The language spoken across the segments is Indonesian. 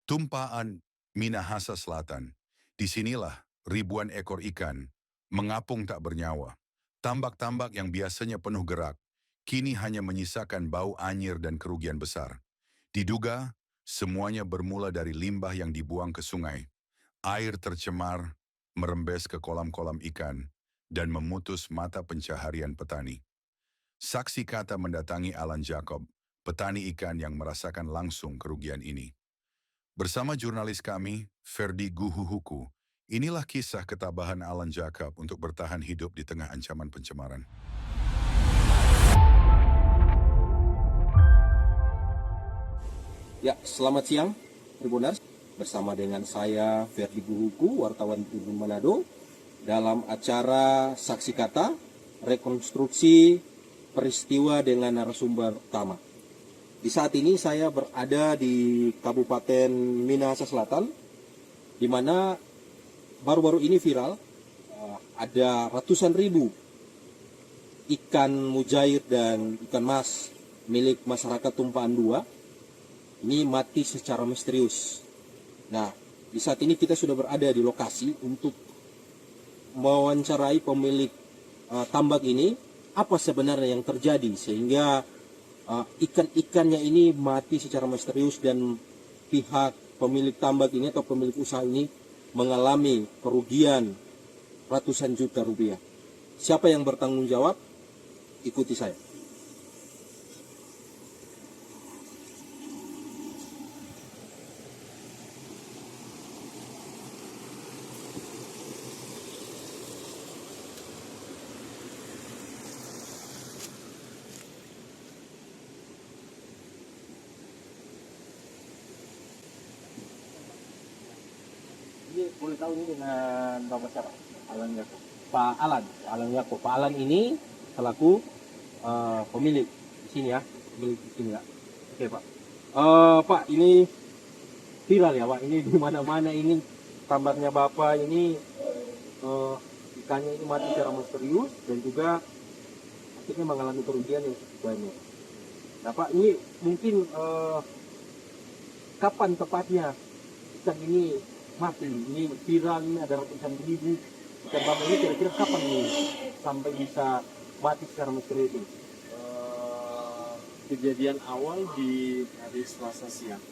Tumpaan Minahasa Selatan. Disinilah ribuan ekor ikan mengapung tak bernyawa. Tambak-tambak yang biasanya penuh gerak, kini hanya menyisakan bau anyir dan kerugian besar. Diduga, semuanya bermula dari limbah yang dibuang ke sungai. Air tercemar, merembes ke kolam-kolam ikan, dan memutus mata pencaharian petani. Saksi kata mendatangi Alan Jacob, petani ikan yang merasakan langsung kerugian ini. Bersama jurnalis kami, Ferdi Guhuhuku, inilah kisah ketabahan Alan Jacob untuk bertahan hidup di tengah ancaman pencemaran. Ya, selamat siang, Tribuners. Bersama dengan saya, Ferdi Guhuku, wartawan Tribun Manado, dalam acara Saksi Kata, rekonstruksi peristiwa dengan narasumber utama. Di saat ini saya berada di Kabupaten Minahasa Selatan, di mana baru-baru ini viral, ada ratusan ribu ikan mujair dan ikan mas milik masyarakat Tumpaan 2 ini mati secara misterius. Nah, di saat ini kita sudah berada di lokasi untuk mewawancarai pemilik tambak ini, apa sebenarnya yang terjadi sehingga ikan-ikannya ini mati secara misterius dan pihak pemilik tambak ini atau pemilik usaha ini mengalami kerugian ratusan juta rupiah. Siapa yang bertanggung jawab? Ikuti saya. Ini boleh tahu ini dengan Bapak siapa? Alan Yakob. Pak Alan Yakob. Pak Alan ini selaku pemilik di sini ya, pemilik di sini ya. Oke Pak. Pak, ini viral ya Pak. Ini di mana-mana ini tambaknya Bapak ini ikannya ini mati secara misterius dan juga akhirnya mengalami kerugian yang cukup banyak. Nah Pak, ini mungkin kapan tepatnya ikan ini mati? Ini viral, ini ada ratusan ribu ikan Bapak ini, kira-kira kapan nih sampai bisa mati secara misterius ini? Kejadian awal di hari Selasa siang.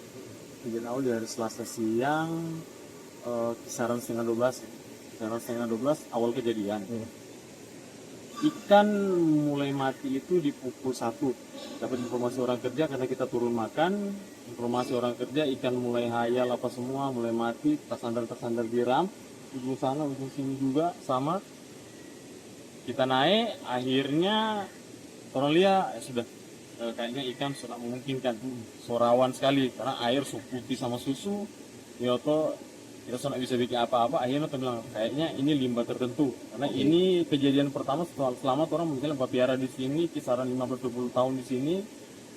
Kejadian awal di hari Selasa siang, kisaran setengah 12 ya. Kisaran setengah 12 awal kejadian. Ikan mulai mati itu di pukul 1. Dapat informasi orang kerja karena kita turun makan. Informasi orang kerja ikan mulai hayal apa semua, mulai mati, tersandar di ram. Ujung sana, ujung sini juga sama. Kita naik, akhirnya orang lihat sudah kayaknya ikan sudah memungkinkan sorawan sekali karena air putih sama susu Yoto kita sudah bisa bikin apa-apa. Akhirnya kita bilang kayaknya ini limbah tertentu karena ini kejadian pertama selama orang mungkin piara di sini kisaran 15-20 tahun di sini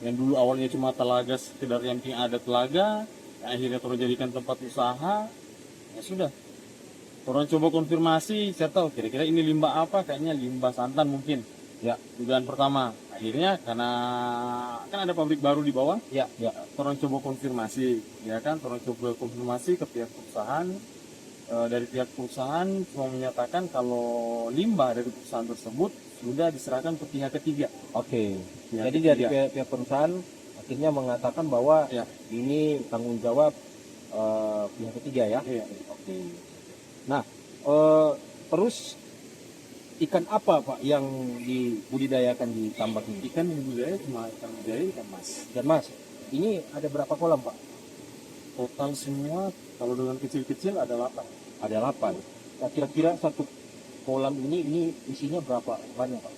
yang dulu awalnya cuma telaga sekedar yang penting ada telaga yang akhirnya terjadikan tempat usaha. Ya sudah, orang coba konfirmasi, saya tahu kira-kira ini limbah apa, kayaknya limbah santan mungkin. Ya, dugaan pertama. Akhirnya karena kan ada pabrik baru di bawah, Ya. orang coba konfirmasi, ya kan, orang coba konfirmasi ke pihak perusahaan. Dari pihak perusahaan cuma menyatakan kalau limbah dari perusahaan tersebut sudah diserahkan ke pihak ketiga. Oke. Pihak Jadi dari ketiga. pihak perusahaan akhirnya mengatakan bahwa Ya. ini tanggung jawab pihak ketiga ya. Iya. Oke. Nah, terus ikan apa Pak yang dibudidayakan di tambak ini? Ikan yang budidaya cuma ikan budidaya, ikan mas. Dan Mas, ini ada berapa kolam Pak? Total semua kalau dengan kecil-kecil ada 8. Ada 8. Nah, kira-kira satu kolam ini isinya berapa banyak Pak?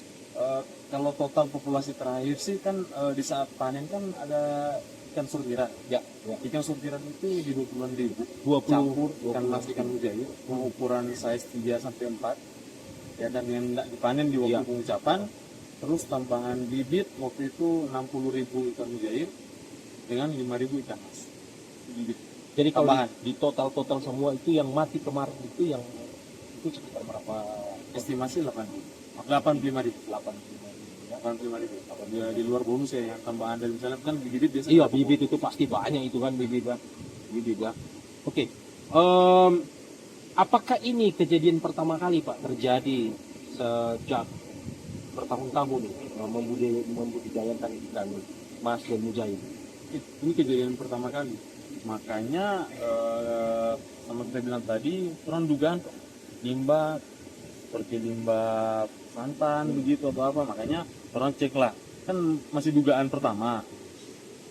Kalau total populasi terakhir sih kan di saat panen kan ada ikan sortiran. Ya. Ikan sortiran itu di 20-an ribu. 20 Campur ikan 20. mas, ikan mujair, ukuran size 3 sampai 4. Ya, dan yang tidak dipanen di waktu Iya. pengucapan. Terus tambahan bibit waktu itu 60.000 ikan mujair dengan 5.000 ikan mas. Bibit. Jadi kalau Tambahan. di total semua itu yang mati kemarin itu yang itu sekitar berapa? Estimasi 85.000. 85.000 ya. 85.000. Apabila di luar bonus ya yang tambahan dari misalnya kan bibit biasa. Iya, bibit itu pasti banyak itu kan bibit Pak. bibit ya. Oke. Em, apakah ini kejadian pertama kali Pak terjadi sejak bertahun-tahun membudidayakan ikan Mas dan Mujahid? Ini kejadian pertama kali. Makanya sama kita bilang tadi, orang dugaan limbah seperti limbah santan begitu atau apa. Makanya orang cek lah. Kan masih dugaan pertama.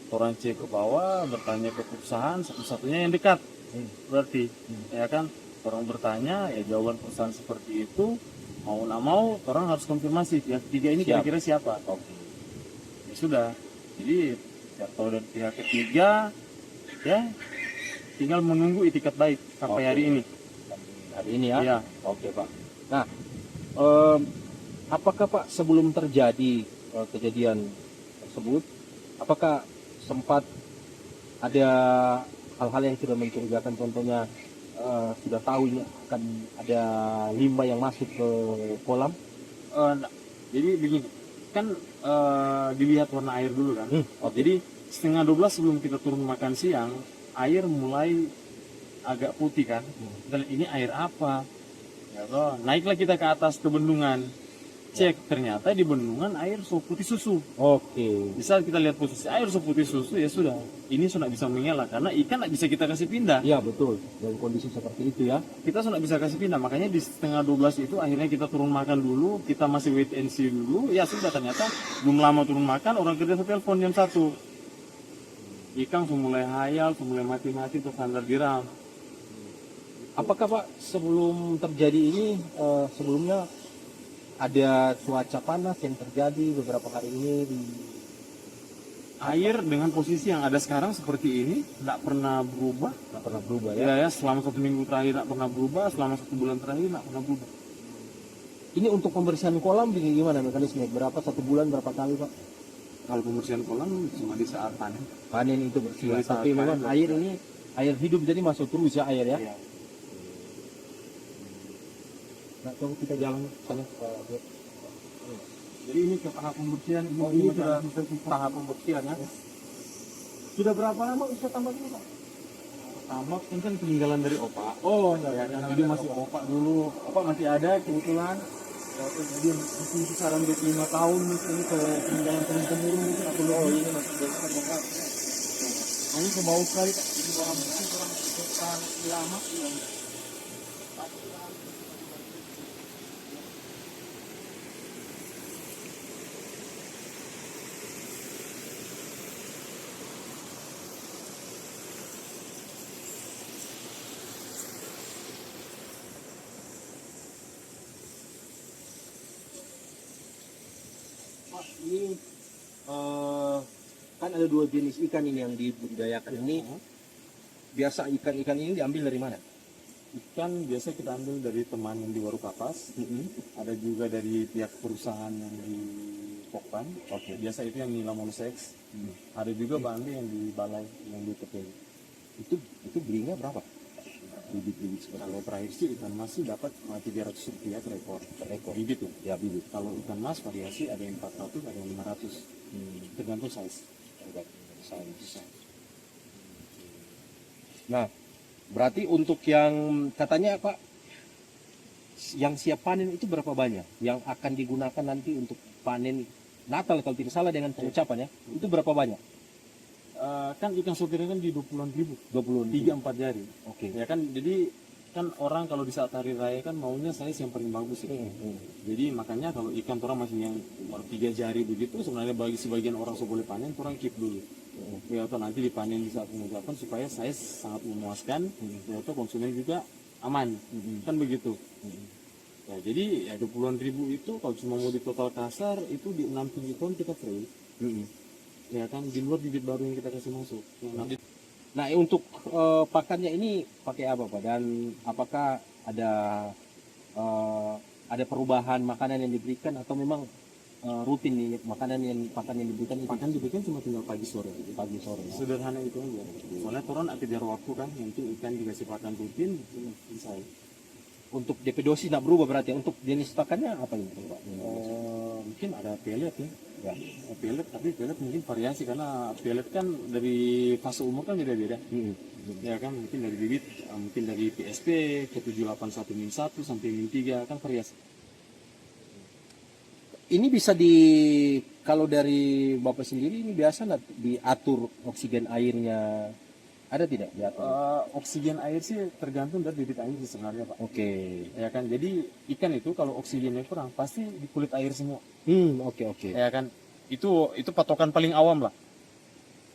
Orang cek ke bawah, bertanya ke perusahaan, satu-satunya yang dekat. Berarti, ya kan, orang bertanya, ya jawaban perusahaan seperti itu, mau nggak mau, orang harus konfirmasi pihak ketiga ini Siap. kira-kira siapa. Ya sudah, jadi ya, tahu dari pihak ketiga, ya tinggal menunggu itikat baik sampai Oke. hari ini. Hari ini ya? Ya, Oke Pak. Nah, em, apakah Pak sebelum terjadi kejadian tersebut, apakah sempat ada hal-hal yang sudah mencurigakan, contohnya sudah tahu ini akan ada limbah yang masuk ke kolam? nah, jadi begini, kan dilihat warna air dulu kan. Oke. Jadi 11:30 sebelum kita turun makan siang, air mulai agak putih kan. Kita lihat, ini air apa? Ya toh, naiklah kita ke atas ke bendungan. Cek, ternyata di bendungan air putih susu. Oke. Bisa kita lihat posisi air putih susu, ya sudah. Ini sudah bisa mengelak karena ikan tidak bisa kita kasih pindah. Iya betul. Dalam kondisi seperti itu ya. Kita sudah bisa kasih pindah, makanya di 11:30 itu akhirnya kita turun makan dulu, kita masih wait and see dulu. Ya sudah, ternyata belum lama turun makan, orang kerja telepon jam 1. Ikan sudah mulai hayal, sudah mulai mati-mati, terus sandar diram. Apakah Pak sebelum terjadi ini sebelumnya ada cuaca panas yang terjadi beberapa hari ini di Air dengan posisi yang ada sekarang seperti ini, tidak pernah berubah. nggak pernah berubah ya? Ya, selama 1 minggu terakhir tidak pernah berubah, selama 1 bulan terakhir tidak pernah berubah. Ini untuk pembersihan kolam gimana mekanisme? Berapa, 1 bulan berapa kali Pak? Kalau pembersihan kolam cuma di saat panen. Panen itu bersih. Mulai saat Tapi memang panen, air ini air hidup, jadi masuk terus ya air ya. Ya. Nah, coba kita jalan ke sana. Jadi ini ke tahap pembersihan, ini sudah tahap pembersihan ya. Sudah berapa lama usaha tambak ini Pak? Tambak ini kan peninggalan dari opak. Oh, Ya kan, jadi masih opak dulu. Opak masih ada kebetulan. Ya, jadi masih kisaran 25 tahun mungkin ini ke peninggalan turun-temurun mungkin atau lebih. ini masih besar banget. Ini kebau sekali Kak. Ini orang bersih, orang bertahan lama. Pak, ini kan ada 2 jenis ikan ini yang dibudidayakan. Ini biasa ikan-ikan ini diambil dari mana? Ikan biasa kita ambil dari teman yang di Waru Kapas. Ada juga dari pihak perusahaan yang di Pokpan. Oke. Biasa itu yang nila monosex. Ada juga Bambi yang di Balai, yang di Tepel. Itu belinya berapa? Bibit-bibit seperti Kalau terakhir sih ikan mas sih dapat cuma 300 rupiah per ekor. Bibit tuh. ya bibit. Kalau ikan mas variasi ada yang 400, ada yang 500. Tergantung size. Nah, berarti untuk yang katanya Pak, yang siap panen itu berapa banyak? Yang akan digunakan nanti untuk panen Natal kalau tidak salah dengan pengucapan ya, itu berapa banyak? Kan ikan sopirnya kan di 20-an ribu. 20. 3-4 jari. Oke. Ya kan, jadi kan orang kalau di saat hari raya kan maunya size yang paling bagus ya. Jadi makanya kalau ikan orang masih yang 3 jari begitu, sebenarnya bagi sebagian orang boleh panen, orang keep dulu. Ya atau nanti dipanen di saat pengucapan supaya size sangat memuaskan, ya atau konsumen juga aman. Kan begitu. Ya, jadi ya 20-an ribu itu kalau cuma mau di total kasar itu di 6-7 ton kita free. Ya kan, di luar bibit baru yang kita kasih masuk. Nah, untuk pakannya ini pakai apa Pak? Dan apakah ada perubahan makanan yang diberikan atau memang rutin nih pakan yang diberikan itu? Pakan diberikan cuma tinggal pagi sore. Pagi sore. Ya? Sederhana itu aja. Soalnya turun kejar waktu kan, nanti ikan dikasih pakan rutin, selesai. Untuk DP dosis tidak berubah berarti ya? Untuk jenis pakannya apa ini Pak? Mungkin ada pelet ya. Pelet, tapi pelet mungkin variasi karena pelet kan dari fase umur kan beda-beda. Ya kan, mungkin dari bibit, mungkin dari PSP ke 781-1 sampai -3 kan variasi. Ini bisa kalau dari Bapak sendiri ini biasa nggak diatur oksigen airnya, ada tidak diatur? Oksigen air sih tergantung dari bibit air sih sebenarnya Pak. Oke. Ya kan, jadi ikan itu kalau oksigennya kurang pasti di kulit air semua. Oke. Ya kan, itu patokan paling awam lah.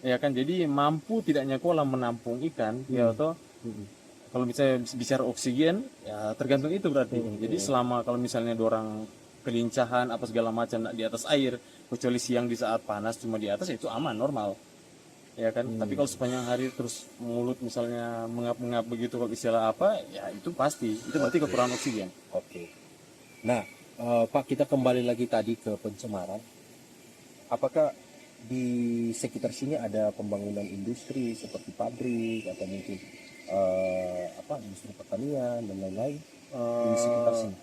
Ya kan, jadi mampu tidaknya kolam menampung ikan, ya atau kalau misalnya bicara oksigen, ya tergantung itu berarti. Jadi selama kalau misalnya dorang kelincahan apa segala macam di atas air, kecuali siang di saat panas cuma di atas, itu aman normal. Ya kan, tapi kalau sepanjang hari terus mulut misalnya mengap-ngap begitu kalau istilah apa, ya itu pasti itu berarti kekurangan oksigen. Oke. Nah, Pak, kita kembali lagi tadi ke pencemaran. Apakah di sekitar sini ada pembangunan industri seperti pabrik atau mungkin industri pertanian dan lain-lain di sekitar sini?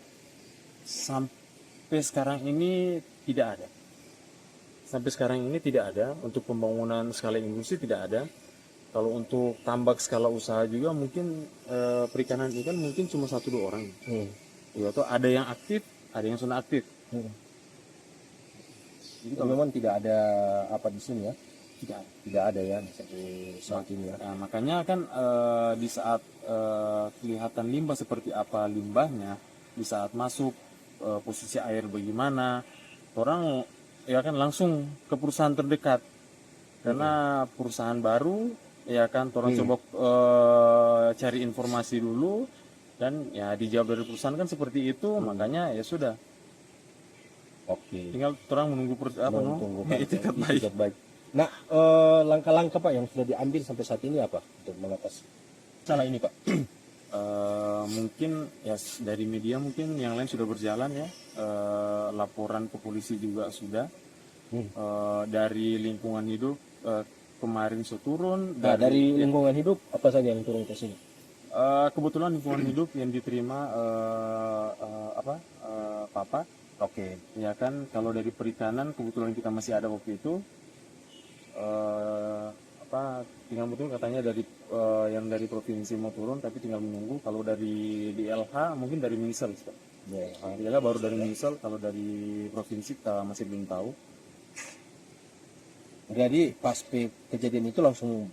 Sampai sekarang ini tidak ada. Sampai sekarang ini tidak ada untuk pembangunan skala industri, tidak ada. Kalau untuk tambak skala usaha juga mungkin perikanan ikan mungkin cuma 1-2 orang. Ya, atau ada yang aktif, ada yang sudah aktif. Jadi memang tidak ada apa di sini ya? Tidak ada ya di saat ini ya. Nah, makanya kan di saat kelihatan limbah seperti apa limbahnya, di saat masuk posisi air bagaimana, orang ya kan langsung ke perusahaan terdekat. Karena perusahaan baru, ya kan orang coba cari informasi dulu dan ya dijawab dari perusahaan kan seperti itu, makanya ya sudah. Oke. Tinggal orang menunggu itikat baik. Nah, langkah-langkah Pak yang sudah diambil sampai saat ini apa untuk mengatasi masalah ini Pak? Mungkin ya dari media mungkin yang lain sudah berjalan ya, laporan ke polisi juga sudah. Dari lingkungan hidup kemarin turun. Dari lingkungan hidup apa saja yang turun ke sini? Kebetulan lingkungan hidup yang diterima Papa. Oke. Ya kan, kalau dari perikanan kebetulan kita masih ada waktu itu. Tinggal betul katanya dari yang dari provinsi mau turun, tapi tinggal menunggu. Kalau dari DLH mungkin dari Minsel, DLH baru dari Minsel. Kalau dari provinsi kita masih belum tahu. Jadi pas kejadian itu langsung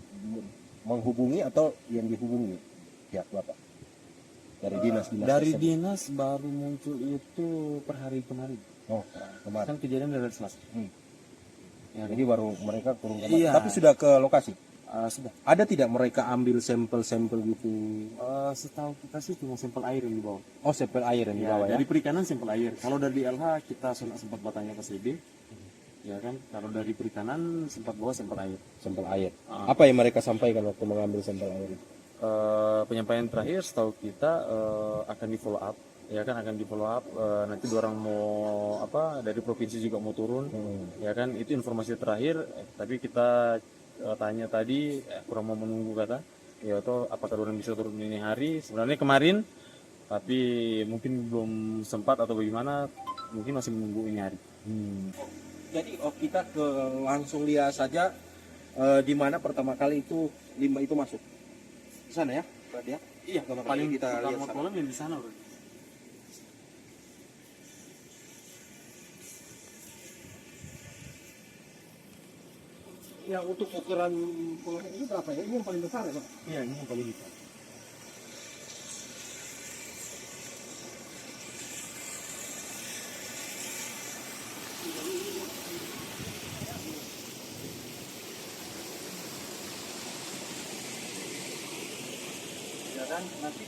menghubungi atau yang dihubungi pihak Bapak dari dinas? Dari dinas baru muncul itu per hari kemarin. Kemarin Kan kejadian dari Selasa. Ya, jadi baru mereka turun ke Iya. Tapi sudah ke lokasi. Sudah. Ada tidak mereka ambil sampel-sampel gitu? Setahu kita sih cuma sampel air yang dibawa. Oh, sampel air yang dibawa ya? Dari perikanan sampel air. Kalau dari LH kita sempat bertanya ke CB. Ya kan, kalau dari perikanan sempat bawa sampel air. Sampel air. Apa yang mereka sampaikan waktu mengambil sampel air? Penyampaian terakhir setahu kita akan di follow up. Ya kan, akan di follow up. Nanti orang mau dari provinsi juga mau turun. Ya kan, itu informasi terakhir. Tapi kita tanya tadi kurang mau menunggu kata. Ya atau apakah orang bisa turun ini hari? Sebenarnya kemarin, tapi mungkin belum sempat atau bagaimana. Mungkin masih menunggu ini hari. Jadi kita langsung lihat saja di mana pertama kali itu limbah itu masuk. Di sana ya, berarti ya? Iya, paling kita lihat pertama kolam yang di sana. Ya, untuk ukuran kolam ini berapa ya? Ini yang paling besar ya Pak? Iya, ini yang paling besar. Ya kan, nanti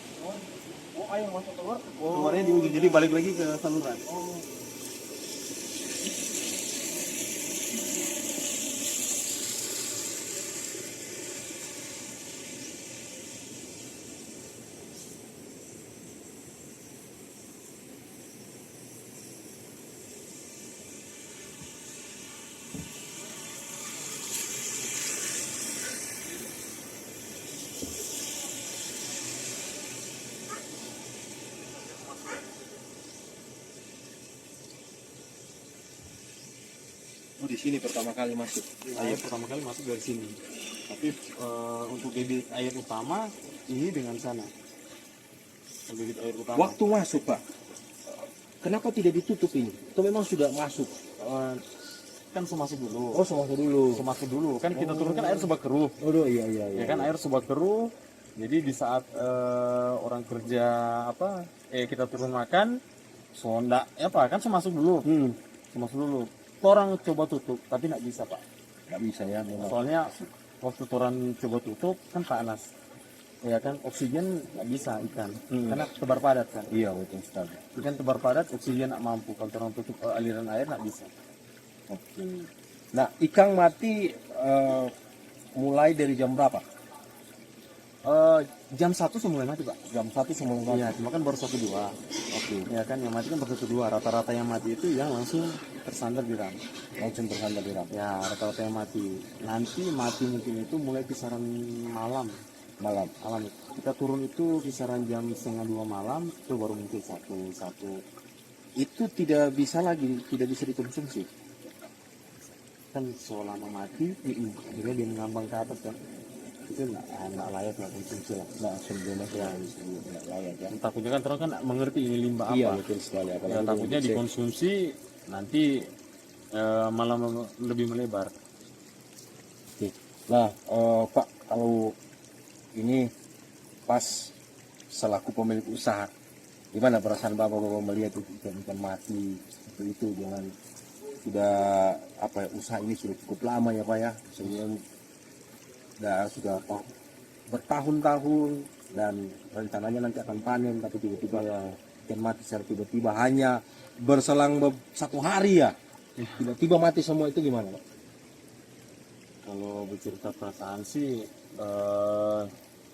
air masuk keluar. Keluarnya di ujung, jadi balik lagi ke saluran. Oh, di sini pertama kali masuk. Air pertama kali masuk dari sini. Tapi untuk debit air utama ini dengan sana. Debit air utama. Waktu masuk Pak, kenapa tidak ditutup ini? Itu memang sudah masuk. Kan semasuk dulu. Oh, semasuk dulu. Semasuk dulu. Kan kita turunkan air sebab keruh. Oh, iya iya iya. Ya kan air sebab keruh. Jadi di saat orang kerja kita turun makan, sonda kan semasuk dulu. Semasuk dulu. Orang coba tutup tapi nggak bisa Pak. Nggak bisa ya memang. Soalnya waktu orang coba tutup kan panas. Ya kan oksigen nggak bisa ikan karena tebar padat kan. Iya betul sekali. Ikan tebar padat oksigen nggak mampu kalau orang tutup aliran air nggak bisa. Oke. Nah, ikan mati mulai dari jam berapa? Jam 1 semula mati Pak. Jam 1 semua mati. Iya, cuma kan baru 1-2. Oke. Ya kan yang mati kan baru 1-2. Rata-rata yang mati itu yang langsung tersandar di ram. Langsung bersandar di ram. Ya, rata-rata yang mati. Nanti mati mungkin itu mulai kisaran malam. Malam. Kita turun itu kisaran jam 1:30 malam, itu baru mungkin satu. Itu tidak bisa dikonsumsi. Kan selama mati, akhirnya dia mengambang ke atas kan. Itu nggak layak lah konsumsi lah. Nah, sebelumnya nggak layak ya. Takutnya kan orang kan nggak mengerti ini limbah apa. Iya betul sekali. Ya, takutnya dikonsumsi nanti malah lebih melebar. Oke. Nah, Pak, kalau ini pas selaku pemilik usaha, gimana perasaan Bapak melihat ikan mati seperti itu dengan usaha ini sudah cukup lama ya Pak ya, sudah bertahun-tahun dan rencananya nanti akan panen, tapi tiba-tiba ikan mati secara tiba-tiba hanya berselang 1 hari ya, tiba-tiba mati semua, itu gimana Pak? Kalau bercerita perasaan sih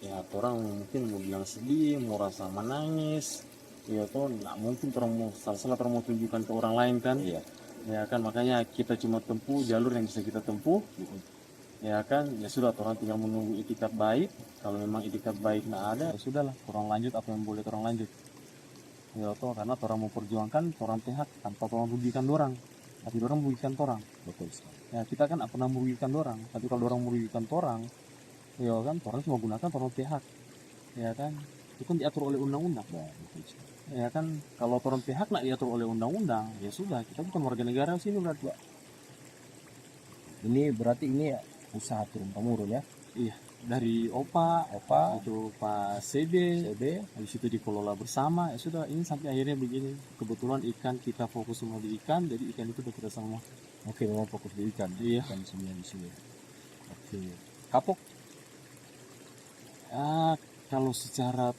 ya orang mungkin mau bilang sedih, mau rasa menangis, ya tuh nggak mungkin orang mau salah orang mau tunjukkan ke orang lain kan. Iya. Ya kan, makanya kita cuma tempuh jalur yang bisa kita tempuh. Ya kan, ya sudah orang tinggal menunggu itikat baik. Kalau memang itikat baik nggak ada, ya sudahlah orang lanjut apa yang boleh orang lanjut. Ya toh karena orang mau perjuangkan orang pihak tanpa orang merugikan orang, tapi orang merugikan orang. Betul sekali. Ya kita kan nggak pernah merugikan orang, tapi kalau orang merugikan orang, ya kan orang cuma gunakan orang pihak. Ya kan, itu kan diatur oleh undang-undang. Ya kan, kalau orang pihak nggak diatur oleh undang-undang, ya sudah, kita bukan warga negara sini berarti Pak. Ini berarti ini usaha turun temurun ya? Iya, dari Opa itu Pak CB, habis itu dikelola bersama, ya sudah, ini sampai akhirnya begini. Kebetulan ikan kita fokus semua di ikan, jadi ikan itu udah kita semua. Oke, memang fokus di ikan. Iya. Ikan semua di sini. Oke. Kapok? Kalau secara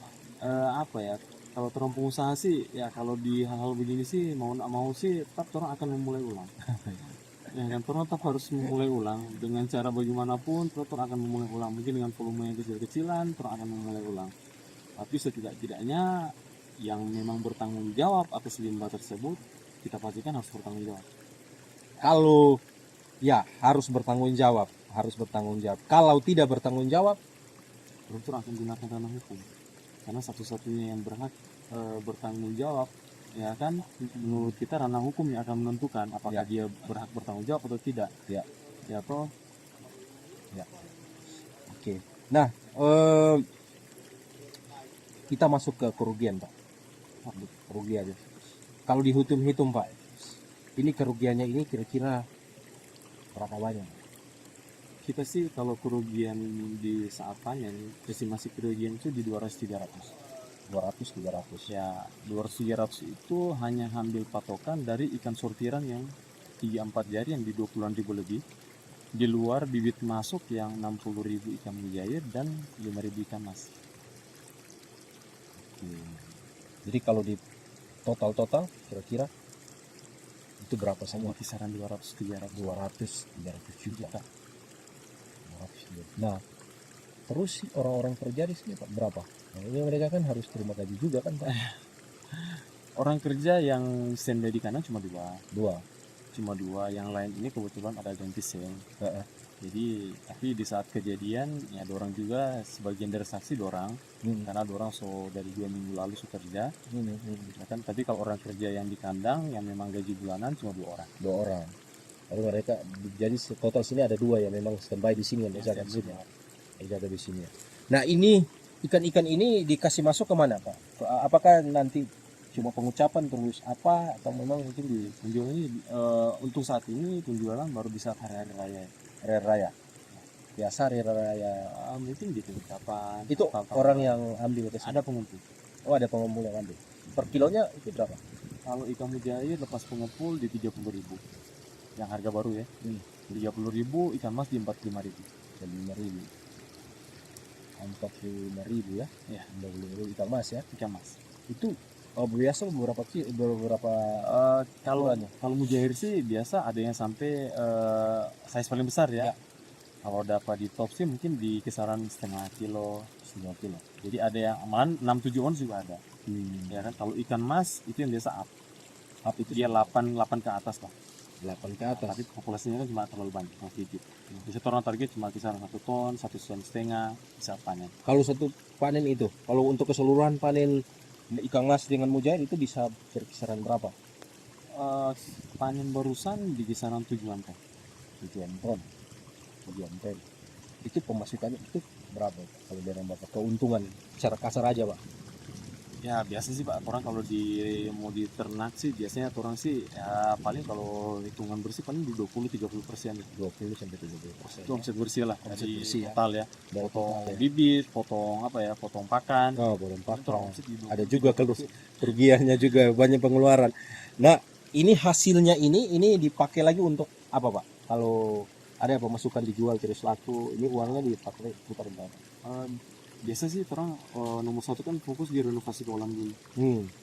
kalau orang pengusaha sih, ya kalau di hal-hal begini sih mau nggak mau sih tetap orang akan memulai ulang. Ya kan, orang tetap harus memulai ulang dengan cara bagaimanapun, orang akan memulai ulang. Mungkin dengan volume yang kecil-kecilan, orang akan memulai ulang. Tapi setidak-tidaknya yang memang bertanggung jawab atas limbah tersebut, kita pastikan harus bertanggung jawab. Kalau ya harus bertanggung jawab. Kalau tidak bertanggung jawab, Orang akan gunakan ranah hukum. Karena satu-satunya yang berhak bertanggung jawab, ya kan, menurut kita ranah hukum yang akan menentukan apakah dia berhak bertanggung jawab atau tidak. Ya toh. Ya. Oke. Nah, kita masuk ke kerugian Pak. Kerugian. Kalau dihitung Pak, ini kerugiannya ini kira-kira berapa banyak? Kita sih kalau kerugian di saat panen, estimasi kerugian itu di 200-300. 200-300. Ya, 200-300 itu hanya ambil patokan dari ikan sortiran yang 3-4 jari yang di 20.000 lebih. Di luar bibit masuk yang 60.000 ikan mujair dan 5.000 ikan mas. Jadi kalau di total kira-kira itu berapa semua? Kisaran 200-300 juta. Nah, terus orang-orang kerja di sini Pak berapa? Nah, ini mereka kan harus terima gaji juga kan Pak? Orang kerja yang standby di kanan cuma dua. Cuma dua, yang lain ini kebetulan ada ganti seng. Jadi, tapi di saat kejadian ya ada orang juga, sebagian dari saksi dorang, karena ada orang dari 2 minggu lalu sudah kerja. Ya kan, tapi kalau orang kerja yang di kandang yang memang gaji bulanan cuma 2 orang. Kalau mereka jadi total sini ada 2 ya memang standby di sini yang jaga di sini. Jaga di sini. Nah ini ikan-ikan ini dikasih masuk kemana Pak? Apakah nanti cuma pengucapan terus apa atau memang mungkin di Penjualan ini untuk saat ini penjualan baru bisa hari-hari raya. rare raya? Biasa rare raya Mungkin gitu kapan itu kapan- orang yang ambil ke sini. ada pengumpul. Oh ada pengumpul yang ambil. Per kilonya itu berapa? Kalau ikan mujair lepas pengepul di 30.000. Yang harga baru ya. 30.000, ikan mas di 45.000. 5.000. 45.000 ya? Ya. 50.000 ikan mas ya? Ikan mas. Itu biasa beberapa Kalau ukurannya? kalau mujair sih biasa ada yang sampai size paling besar ya. Ya. Kalau dapat di top sih mungkin di kisaran setengah kilo, 2 kilo. Jadi ada yang aman 6-7 ons juga ada. Ya kan kalau ikan mas itu yang biasa up. Up itu dia 8 ke atas lah. 8 ke atas. Tapi populasinya kan cuma terlalu banyak, terlalu sedikit. Bisa orang target cuma kisaran 1 ton, 1,5 ton bisa panen. Kalau satu panen itu, kalau untuk keseluruhan panen ikan mas dengan mujair itu bisa berkisaran berapa? Panen barusan di kisaran 7-an ton. 7 ton. 7 ton. Itu pemasukannya itu berapa kalau dari Bapak? Keuntungan secara kasar aja Pak. Ya biasa sih Pak, orang kalau mau di ternak sih biasanya orang sih ya paling kalau hitungan bersih paling di 20-30%. 20 sampai 30%. Itu omset bersih lah, Omset dari bersih ya. total ya. Dari Potong total ya. bibit, potong apa ya, potong pakan. Oh, boleh Itu potong. omset di 20. Ada juga kerugiannya juga banyak pengeluaran. Nah, ini hasilnya ini dipakai lagi untuk apa Pak? Kalau ada pemasukan dijual terus laku, ini uangnya dipakai putar berapa? Biasa sih orang nomor 1 kan fokus di renovasi kolam dulu.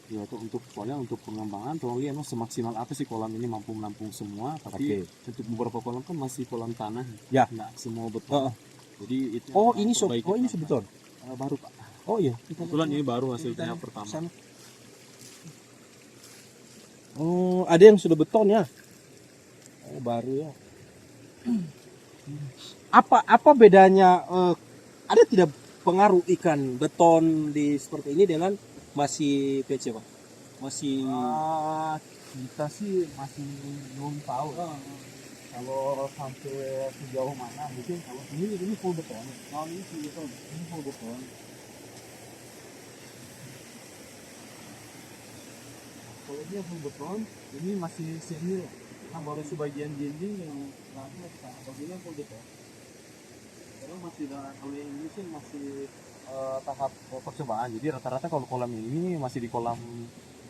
Ya itu soalnya untuk pengembangan tolong lihat semaksimal apa sih kolam ini mampu menampung semua, tapi untuk beberapa kolam kan masih kolam tanah. Ya. Nggak semua beton. Jadi itu Ini perbaiki, Pak. sebetul. Baru Pak. Oh iya. Kebetulan ini baru hasilnya pertama. Oh, ada yang sudah beton ya? Oh, baru ya. Apa bedanya? Ada tidak pengaruh ikan beton di seperti ini dengan masih PC Pak? Masih Kita sih masih belum tahu. Kalau sampai sejauh mana mungkin kalau ini full beton. Kalau ini full beton, ini full beton. Kalau dia full beton, ini masih semi lah. Nah, baru sebagian dinding yang lainnya bagian full beton. Karena masih kalau yang ini sih masih tahap percobaan. Jadi rata-rata kalau kolam ini masih di kolam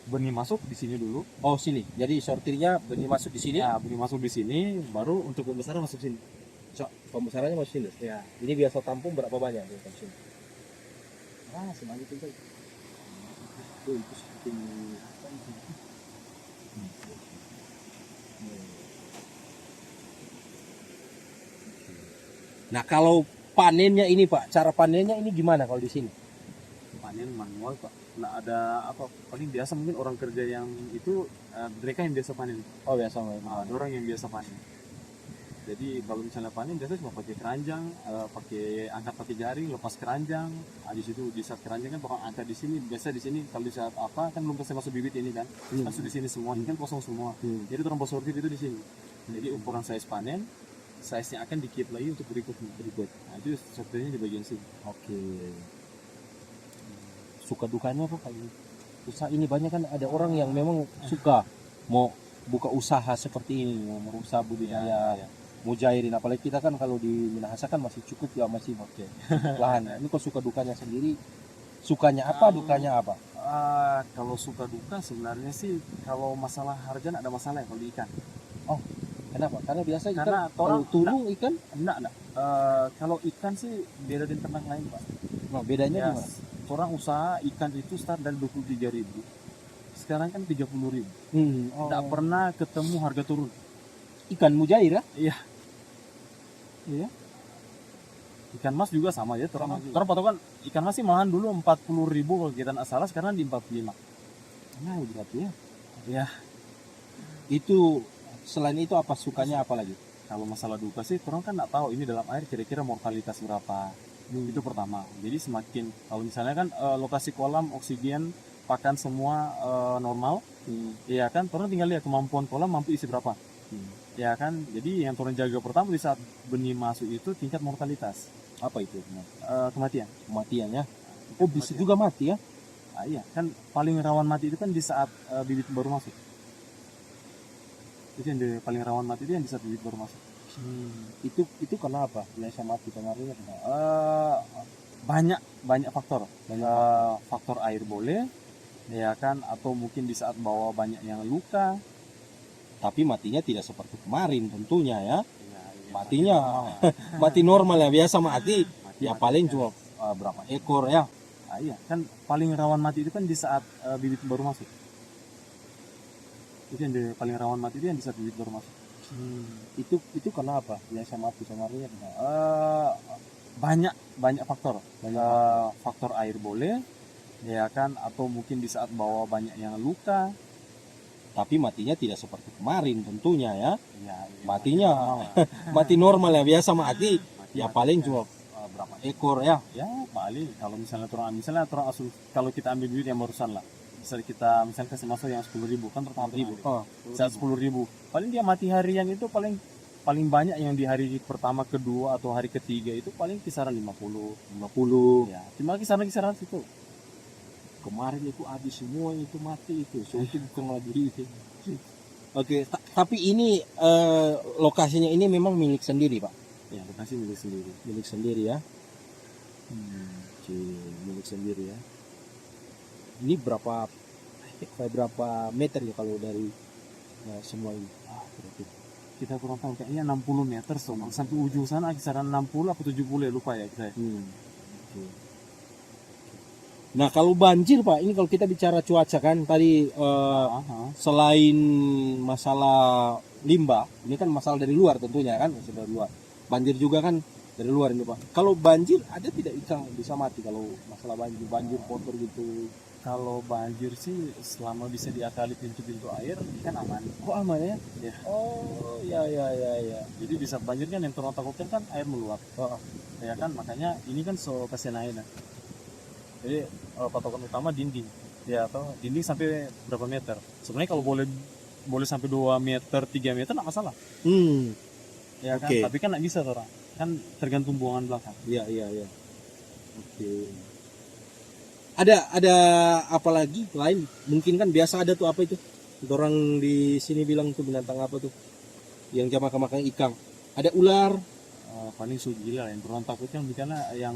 benih masuk di sini dulu. Oh sini. Jadi sortirnya benih masuk di sini. Ya, benih masuk di sini, baru untuk pembesaran masuk sini. Pembesarannya masuk sini. Ya, Ini biasa tampung berapa banyak di sini? sebanyak itu. Itu seperti apa itu? Nah kalau panennya ini Pak, cara panennya ini gimana kalau di sini? Panen manual Pak. Nah ada apa? Paling biasa mungkin orang kerja yang itu mereka yang biasa panen. Oh biasa Ada orang yang biasa panen. Jadi kalau misalnya panen biasanya cuma pakai keranjang, angkat pakai jaring, lepas keranjang. Di situ di saat keranjang kan pokoknya angkat di sini. Biasa di sini kalau di saat apa kan belum pasti masuk bibit ini kan, masuk di sini semua. Ini kan kosong semua. Jadi orang sortir itu di sini. Jadi ukuran size panen, size yang akan di-keep lagi untuk berikutnya. Nah itu sortirnya di bagian sini. Oke. Suka dukanya apa Pak? Usaha ini banyak kan ada orang yang memang suka mau buka usaha seperti ini, mau berusaha budidaya. Mujairin, apalagi kita kan kalau di Minahasa kan masih cukup ya, masih pakai lahan. Ini kok suka dukanya sendiri, sukanya apa, dukanya apa? Kalau suka duka sebenarnya sih kalau masalah harga ada masalah ya kalau di ikan. Kenapa? Karena biasa ikan Karena kalau turun ikan, Enggak. Kalau ikan sih beda dengan ternak lain Pak. nah bedanya Ya, gimana? orang usaha ikan itu start dari 23.000. Sekarang kan 30.000. Tidak pernah ketemu harga turun. Ikan mujair ya? Iya. Ikan mas juga sama ya. Orang patokan ikan mas sih malahan dulu 40.000 kalau kita nggak salah, sekarang di 45. Nah, berarti ya. Ya, Itu selain itu apa sukanya apa lagi? kalau masalah duka sih orang kan nggak tahu ini dalam air kira-kira mortalitas berapa. Itu pertama. Jadi semakin kalau misalnya kan lokasi kolam oksigen pakan semua normal, iya kan orang tinggal lihat kemampuan kolam mampu isi berapa. Ya kan, jadi yang turun jaga pertama di saat benih masuk itu tingkat mortalitas, Apa itu? kematian. Kematian ya. Oh bisa juga mati ya? Iya, kan paling rawan mati itu kan di saat bibit baru masuk. Itu yang paling rawan mati itu yang di saat bibit baru masuk. Itu kenapa? Biasa mati pengaruhnya kenapa? Banyak faktor. Faktor air boleh, ya kan, atau mungkin di saat bawa banyak yang luka. Tapi matinya tidak seperti kemarin tentunya ya. Ya, Matinya mati normal ya, biasa mati. mati- Ya mati- paling cuma berapa ekor ya. iya, kan paling rawan mati itu kan di saat bibit baru masuk. Itu yang paling rawan mati itu yang di saat bibit baru masuk. Itu kenapa? Biasa mati pengaruhnya kenapa? Banyak faktor. Faktor air boleh, ya kan, atau mungkin di saat bawa banyak yang luka. Tapi matinya tidak seperti kemarin tentunya ya. Ya, Matinya normal. mati normal ya, biasa mati. Mati- Ya mati- paling cuma berapa ekor ya. ya paling kalau misalnya orang asul, kalau kita ambil duit yang barusan lah, misalnya kita kasih masuk yang 10.000 kan rata-rata ribu, Oh, saat 10.000 paling dia mati harian itu paling banyak yang di hari pertama, kedua atau hari ketiga itu paling kisaran 50. 50. Ya, cuma kisaran situ. Kemarin itu habis semua itu mati itu. So itu bukan lagi itu. Oke, tapi ini lokasinya ini memang milik sendiri, Pak. Ya, lokasi milik sendiri. Milik sendiri ya. Oke, milik sendiri ya. Ini berapa meter ya kalau dari semua ini? Berarti. Kita kurang tahu kayaknya 60 meter sampai ujung sana kisaran 60 atau 70 ya, lupa ya saya. Oke. Nah kalau banjir Pak, ini kalau kita bicara cuaca kan tadi selain masalah limbah, ini kan masalah dari luar tentunya kan, masalah dari luar. Banjir juga kan dari luar ini Pak. Kalau banjir ada tidak ikan bisa mati kalau masalah banjir kotor gitu? Kalau banjir sih selama bisa diakali pintu-pintu air kan aman. Oh aman ya? Ya. Oh ya. Jadi bisa banjir kan yang orang takutkan kan air meluap. Ya kan, makanya ini kan kasihan air. Jadi patokan utama dinding. Ya, atau dinding sampai berapa meter. Sebenarnya kalau boleh sampai 2 meter, 3 meter enggak masalah. Ya kan, Oke. tapi kan enggak bisa orang. Kan tergantung buangan belakang. Iya. Oke. Ada apa lagi lain? Mungkin kan biasa ada tuh apa itu? Orang di sini bilang tuh binatang apa tuh? Yang makan ikan. Ada ular, Paling sugili lah yang orang takutnya, karena yang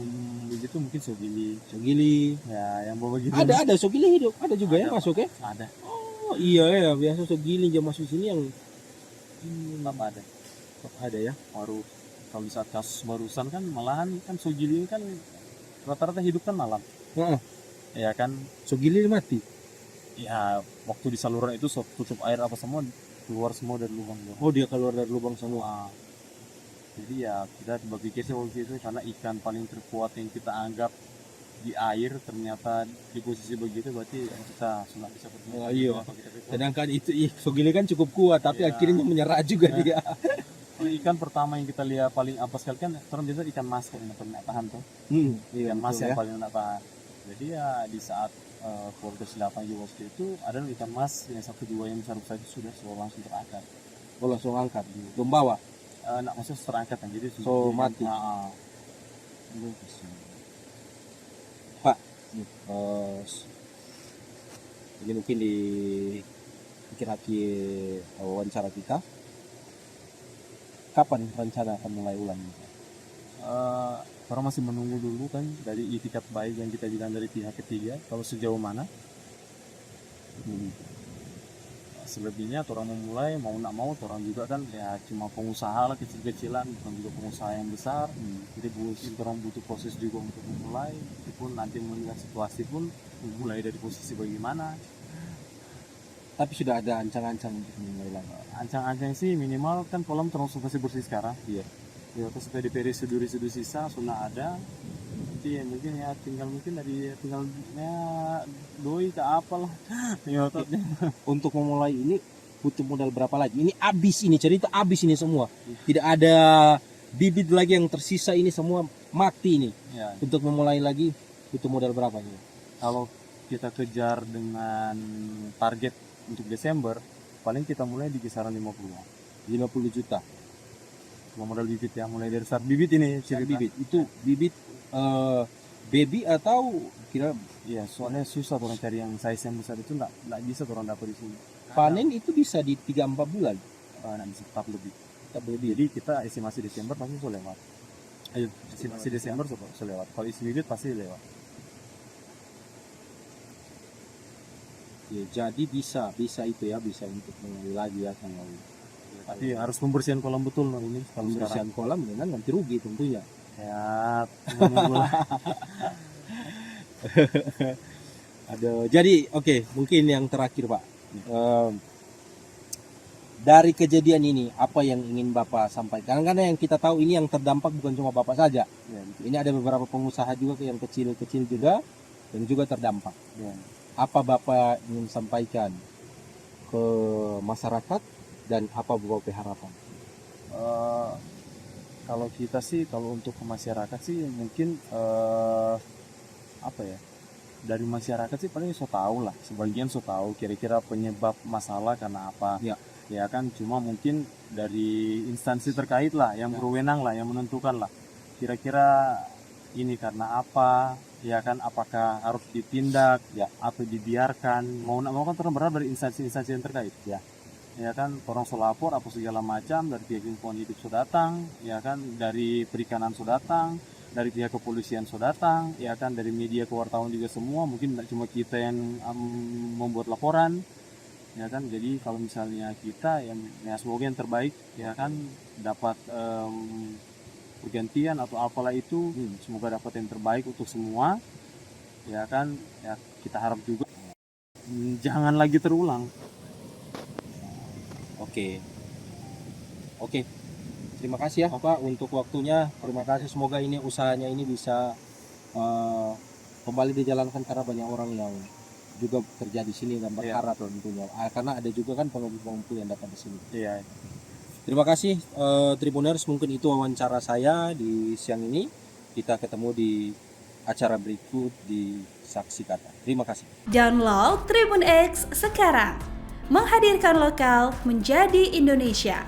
begitu mungkin sugili. sogili. Ya, yang bawa begitu. Ada sogili hidup. Ada juga ya Ada, masuk ya? Ada. Oh iya ya, biasa sogili jam masuk sini yang Apa ada? ada ya. Baru kalau saat kasus barusan kan malahan kan sugili ini kan rata-rata hidup kan malam. Heeh. Ya kan, Sogili mati. ya waktu di saluran itu tutup air apa semua keluar semua dari lubang. Oh dia keluar dari lubang semua. Wah. Jadi ya kita berpikir sih waktu itu karena ikan paling terkuat yang kita anggap di air ternyata di posisi begitu, berarti kita sudah bisa bertemu. Oh, iya. Apa kita bertemu. Sedangkan itu sogili kan cukup kuat, tapi Iya. akhirnya menyerah juga dia. Ikan pertama yang kita lihat paling apa sekali kan orang biasa ikan mas yang paling nak tahan tuh. Iya, Ikan mas betul yang ya. paling nak tahan. Jadi ya di saat keluarga silapan juga waktu itu ada ikan mas yang 1-2 yang besar itu sudah langsung terangkat. Oh langsung angkat, belum bawa. Nak maksudnya terangkat kan, jadi So, mati. Pak, ini mungkin di akhir wawancara kita. Kapan rencana akan mulai ulang? Orang masih menunggu dulu kan dari itikat baik yang kita bilang dari pihak ketiga, kalau sejauh mana. Selebihnya orang memulai mau nak mau, orang juga kan ya cuma pengusaha lah kecil-kecilan, bukan juga pengusaha yang besar. Jadi orang butuh proses juga untuk memulai, meskipun nanti melihat situasi pun memulai dari posisi bagaimana. Tapi sudah ada ancang-ancang untuk mulai lagi. Ancang-ancang sih minimal kan kolam termasuk masih bersih sekarang. Iya. Ya terus supaya di residu sisa sudah ada. Jadi ya, mungkin ya tinggal doi ke apalah. Ya, Untuk memulai ini butuh modal berapa lagi? Ini habis ini cerita habis ini semua. Tidak ada bibit lagi yang tersisa, ini semua mati ini. ya, Untuk memulai lagi butuh modal berapa ini? kalau kita kejar dengan target untuk Desember, paling kita mulai di kisaran 50. 50 juta. Cuma modal bibit ya, mulai dari start bibit ini cerita. Bibit itu bibit baby atau kira Iya, soalnya susah orang cari yang size yang besar itu nggak bisa orang dapat di sini. panen itu bisa di 3-4 bulan. Nggak bisa tetap lebih. Tetap lebih. Jadi kita estimasi Desember pasti sudah lewat. Ayo, estimasi Desember sudah lewat. Kalau isi bibit pasti lewat. Ya, jadi bisa itu ya, bisa untuk mengalir lagi ya kalau Tapi harus pembersihan kolam betul nah ini kalau sekarang. pembersihan kolam dengan nanti rugi tentunya. Ya, menunggulah. Jadi oke, mungkin yang terakhir Pak. Dari kejadian ini apa yang ingin Bapak sampaikan? Karena yang kita tahu ini yang terdampak bukan cuma Bapak saja. Ya, Ini ada beberapa pengusaha juga yang kecil-kecil juga yang juga terdampak. ya. Apa Bapak ingin sampaikan ke masyarakat dan apa Bapak harapan? Kalau kita sih, kalau untuk ke masyarakat sih mungkin apa ya? Dari masyarakat sih paling so tahu lah, sebagian so tahu kira-kira penyebab masalah karena apa. Ya. Ya kan, cuma mungkin dari instansi terkait lah, yang berwenang lah, yang menentukan lah. Kira-kira ini karena apa? Ya kan, apakah harus ditindak ya atau dibiarkan? Mau nak mau kan orang berharap dari instansi-instansi yang terkait ya. Ya kan, orang so lapor apa segala macam, dari pihak lingkungan hidup so datang, ya kan, dari perikanan so datang, dari pihak kepolisian so datang, ya kan, dari media kewartawan juga semua, mungkin tidak cuma kita yang membuat laporan, ya kan. Jadi kalau misalnya kita yang ya semoga yang terbaik, ya kan, dapat pergantian atau apalah itu, semoga dapat yang terbaik untuk semua, ya kan. Ya kita harap juga jangan lagi terulang. Oke. Terima kasih ya Pak untuk waktunya. Terima kasih. Semoga ini usahanya ini bisa kembali dijalankan karena banyak orang yang juga kerja di sini dan berharap tentunya. Karena ada juga kan pengumpul yang datang di sini. Iya. Terima kasih Tribuners. Mungkin itu wawancara saya di siang ini. Kita ketemu di acara berikut di Saksi Kata. Terima kasih. Download Tribun X sekarang. Menghadirkan lokal menjadi Indonesia.